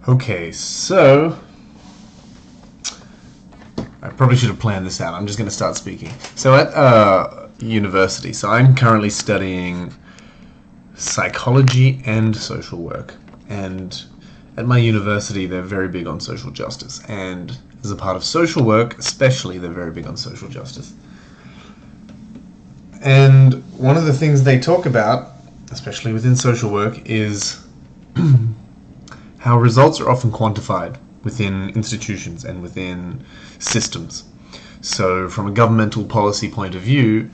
Okay, so I probably should have planned this out. I'm just going to start speaking. So at university, so I'm currently studying psychology and social work. And at my university, they're very big on social justice. And as a part of social work, especially, they're very big on social justice. And one of the things they talk about, especially within social work, is how results are often quantified within institutions and within systems. So from a governmental policy point of view,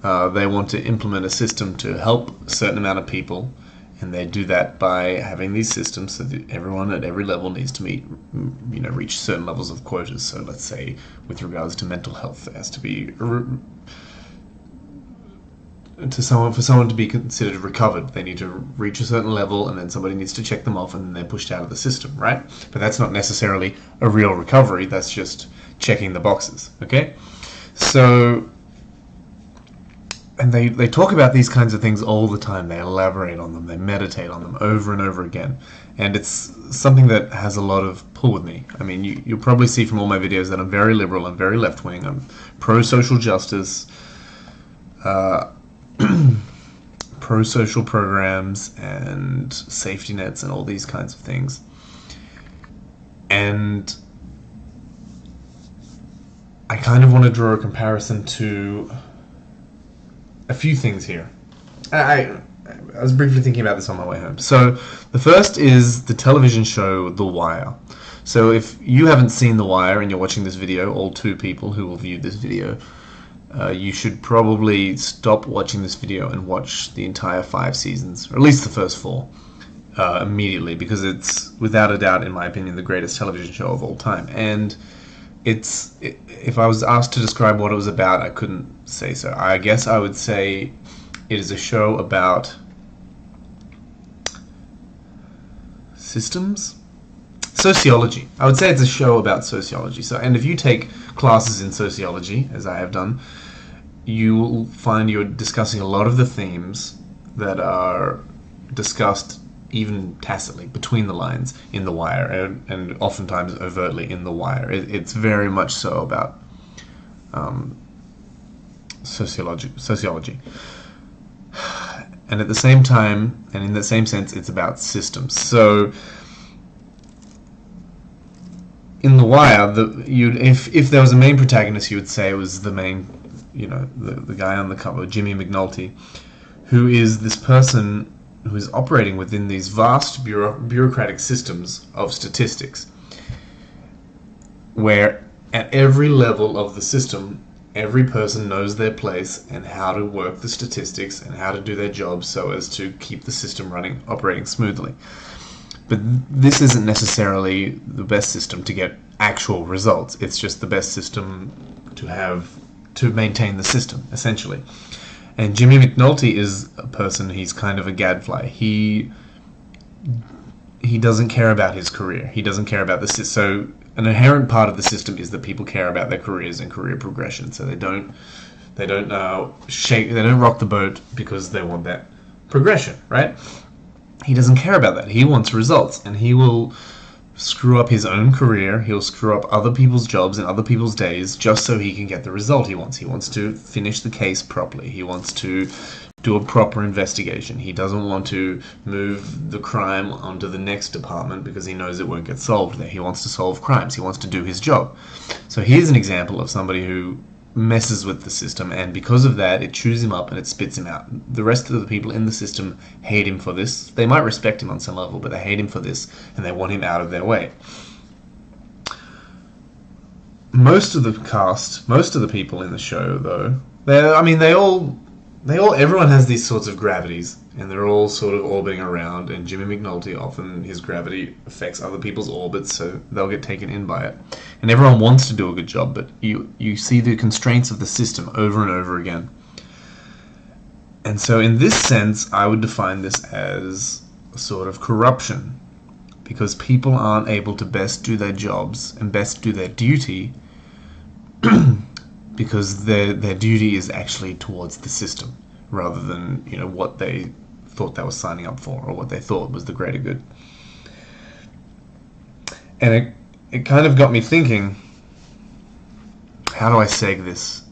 they want to implement a system to help a certain amount of people, and they do that by having these systems so that everyone at every level needs to reach certain levels of quotas. So let's say with regards to mental health, there has to be for someone to be considered recovered, they need to reach a certain level, and then somebody needs to check them off, and then they're pushed out of the system, right? But that's not necessarily a real recovery, that's just checking the boxes, okay? So, and they talk about these kinds of things all the time. They elaborate on them, they meditate on them over and over again, and it's something that has a lot of pull with me. I mean, you'll probably see from all my videos that I'm very liberal, I'm very left-wing, I'm pro-social justice, pro-social programs and safety nets and all these kinds of things. And I kind of want to draw a comparison to a few things here. I was briefly thinking about this on my way home. So the first is the television show The Wire. So if you haven't seen The Wire and you're watching this video, all two people who will view this video, you should probably stop watching this video and watch the entire 5 seasons, or at least the first 4, immediately, because it's, without a doubt, in my opinion, the greatest television show of all time. And if I was asked to describe what it was about, I couldn't say so. I guess I would say it is a show about systems? Sociology. I would say it's a show about sociology. So, and if you take classes in sociology, as I have done, you will find you're discussing a lot of the themes that are discussed even tacitly, between the lines, in The Wire, and oftentimes overtly in The Wire. It's very much so about sociology. And at the same time, and in the same sense, it's about systems. So in The Wire, if there was a main protagonist, you would say it was the main, the guy on the cover, Jimmy McNulty, who is this person who is operating within these vast bureaucratic systems of statistics, where at every level of the system, every person knows their place and how to work the statistics and how to do their job so as to keep the system operating smoothly. But this isn't necessarily the best system to get actual results. It's just the best system to maintain the system, essentially. And Jimmy McNulty is a person, he's kind of a gadfly. He doesn't care about his career. He doesn't care about the system. So an inherent part of the system is that people care about their careers and career progression. So they don't rock the boat because they want that progression, right? He doesn't care about that. He wants results, and he will screw up his own career. He'll screw up other people's jobs and other people's days just so he can get the result he wants. He wants to finish the case properly. He wants to do a proper investigation. He doesn't want to move the crime onto the next department because he knows it won't get solved there. He wants to solve crimes. He wants to do his job. So here's an example of somebody who messes with the system, and because of that, it chews him up and it spits him out. The rest of the people in the system hate him for this. They might respect him on some level, but they hate him for this, and they want him out of their way. Most of the cast, most of the people in the show, though, everyone has these sorts of gravities, and they're all sort of orbiting around, and Jimmy McNulty, often his gravity affects other people's orbits, so they'll get taken in by it. And everyone wants to do a good job, but you see the constraints of the system over and over again. And so in this sense, I would define this as a sort of corruption, because people aren't able to best do their jobs and best do their duty because their duty is actually towards the system rather than what they thought they were signing up for or what they thought was the greater good. And it kind of got me thinking, how do I seg this?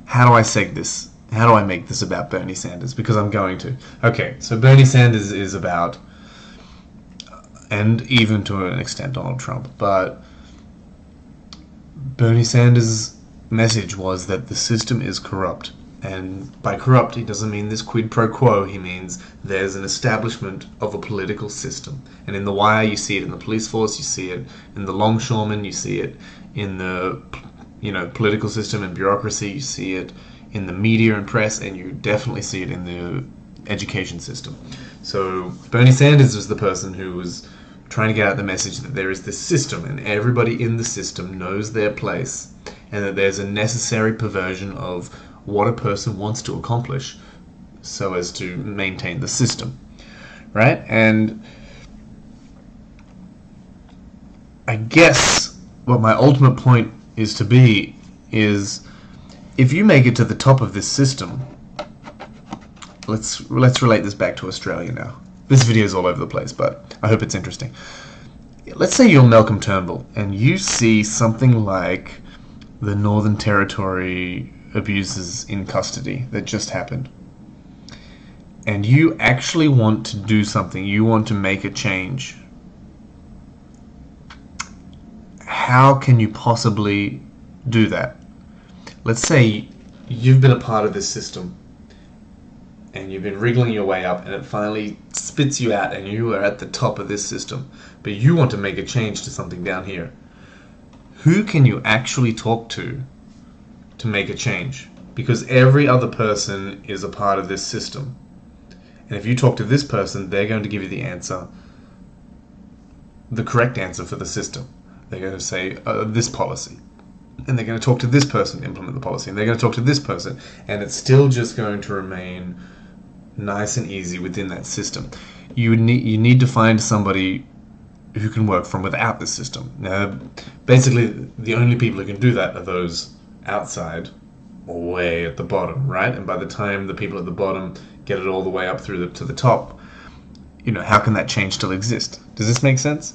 How do I seg this? How do I make this about Bernie Sanders? Because I'm going to. Okay, so Bernie Sanders is about, and even to an extent Donald Trump, but Bernie Sanders' message was that the system is corrupt. And by corrupt, he doesn't mean this quid pro quo. He means there's an establishment of a political system. And in The Wire, you see it in the police force, you see it in the longshoremen, you see it in the political system and bureaucracy, you see it in the media and press, and you definitely see it in the education system. So Bernie Sanders was the person who was trying to get out the message that there is this system, and everybody in the system knows their place, and that there's a necessary perversion of what a person wants to accomplish so as to maintain the system, right? And I guess what my ultimate point is to be is, if you make it to the top of this system, let's relate this back to Australia now. This video is all over the place, but I hope it's interesting. Let's say you're Malcom Turnbull and you see something like the Northern Territory abuses in custody that just happened, and you actually want to do something, you want to make a change. How can you possibly do that? Let's say you've been a part of this system and you've been wriggling your way up, and it finally spits you out and you are at the top of this system, but you want to make a change to something down here. Who can you actually talk to make a change? Because every other person is a part of this system, and if you talk to this person, they're going to give you the answer, the correct answer for the system. They're going to say this policy, and they're going to talk to this person to implement the policy, and they're going to talk to this person, and it's still just going to remain nice and easy within that system. You need to find somebody who can work from without the system. Now, basically, the only people who can do that are those outside, or way at the bottom, right? And by the time the people at the bottom get it all the way up through to the top, how can that change still exist? Does this make sense?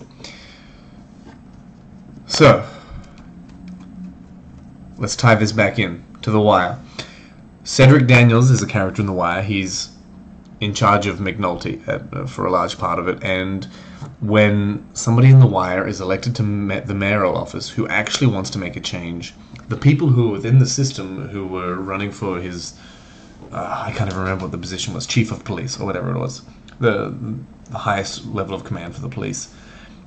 So, let's tie this back in to The Wire. Cedric Daniels is a character in The Wire. He's in charge of McNulty for a large part of it, and when somebody in The Wire is elected to the mayoral office who actually wants to make a change, the people who were within the system who were running for his, I can't even remember what the position was, chief of police or whatever it was, the highest level of command for the police,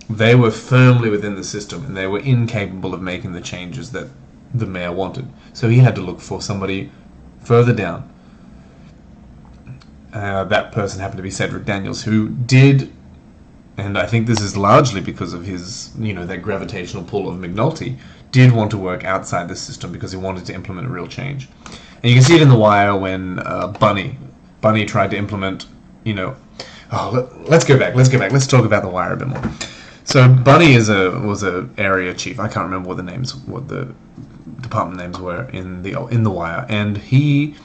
they were firmly within the system and they were incapable of making the changes that the mayor wanted. So he had to look for somebody further down. That person happened to be Cedric Daniels, who did, and I think this is largely because of his, that gravitational pull of McNulty, did want to work outside the system because he wanted to implement a real change. And you can see it in The Wire when Bunny tried to implement, let's go back, let's talk about The Wire a bit more. So Bunny was a area chief. I can't remember what the department names were in the Wire, and he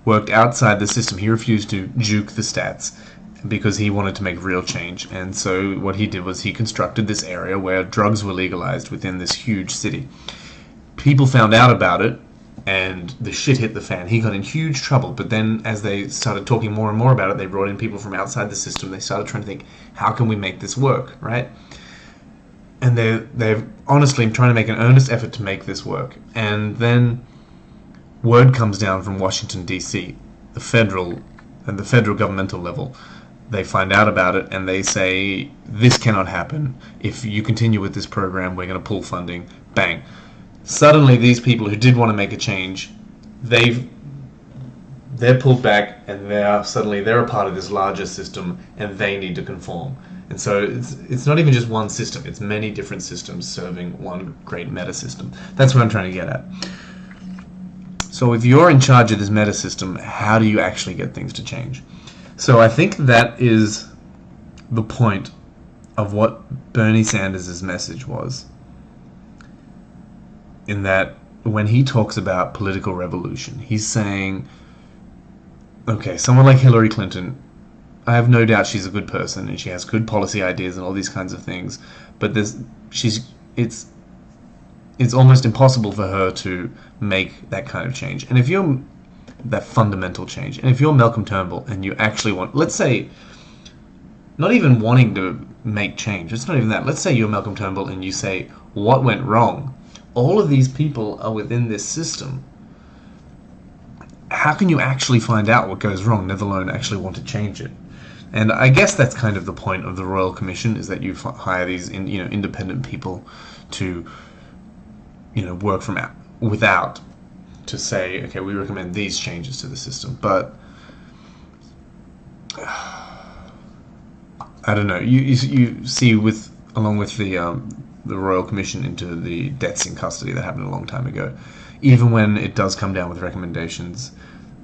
worked outside the system. He refused to juke the stats because he wanted to make real change. And so what he did was he constructed this area where drugs were legalized within this huge city. People found out about it, and the shit hit the fan. He got in huge trouble, but then as they started talking more and more about it, they brought in people from outside the system. They started trying to think, how can we make this work, right? And they're honestly trying to make an earnest effort to make this work. And then word comes down from Washington, D.C., the federal governmental level. They find out about it and they say, this cannot happen. If you continue with this program, we're going to pull funding. Bang. Suddenly, these people who did want to make a change, they're pulled back, and they're a part of this larger system, and they need to conform. And so it's not even just one system, it's many different systems serving one great meta system. That's what I'm trying to get at. So if you're in charge of this meta system, how do you actually get things to change? So I think that is the point of what Bernie Sanders' message was, in that when he talks about political revolution, he's saying, okay, someone like Hillary Clinton, I have no doubt she's a good person and she has good policy ideas and all these kinds of things. But it's almost impossible for her to make that kind of change. And if you're that fundamental change, and if you're Malcolm Turnbull and you actually want, let's say, not even wanting to make change, it's not even that. Let's say you're Malcolm Turnbull and you say, what went wrong? All of these people are within this system. How can you actually find out what goes wrong, let alone actually want to change it? And I guess that's kind of the point of the Royal Commission, is that you hire these independent people to work from without to say, okay, we recommend these changes to the system. But I don't know. You see, along with the Royal Commission into the deaths in custody that happened a long time ago, even when it does come down with recommendations,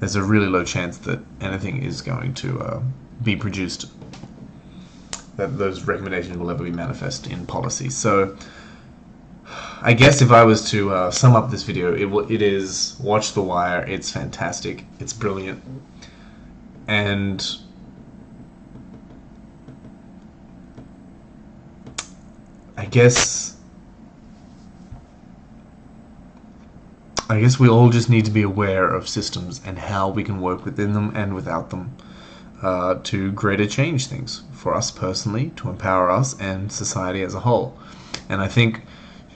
there's a really low chance that anything is going to be produced, that those recommendations will ever be manifest in policy. So I guess if I was to sum up this video, it is watch The Wire. It's fantastic. It's brilliant. And I guess we all just need to be aware of systems and how we can work within them and without them to greater change things for us personally, to empower us and society as a whole. And I think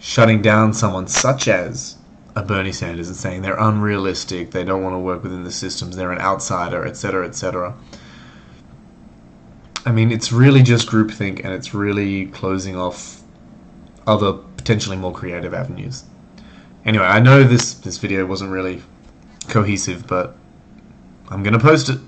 shutting down someone such as a Bernie Sanders and saying they're unrealistic, they don't want to work within the systems, they're an outsider, etc., etc. I mean, it's really just groupthink, and it's really closing off other potentially more creative avenues. Anyway, I know this video wasn't really cohesive, but I'm going to post it.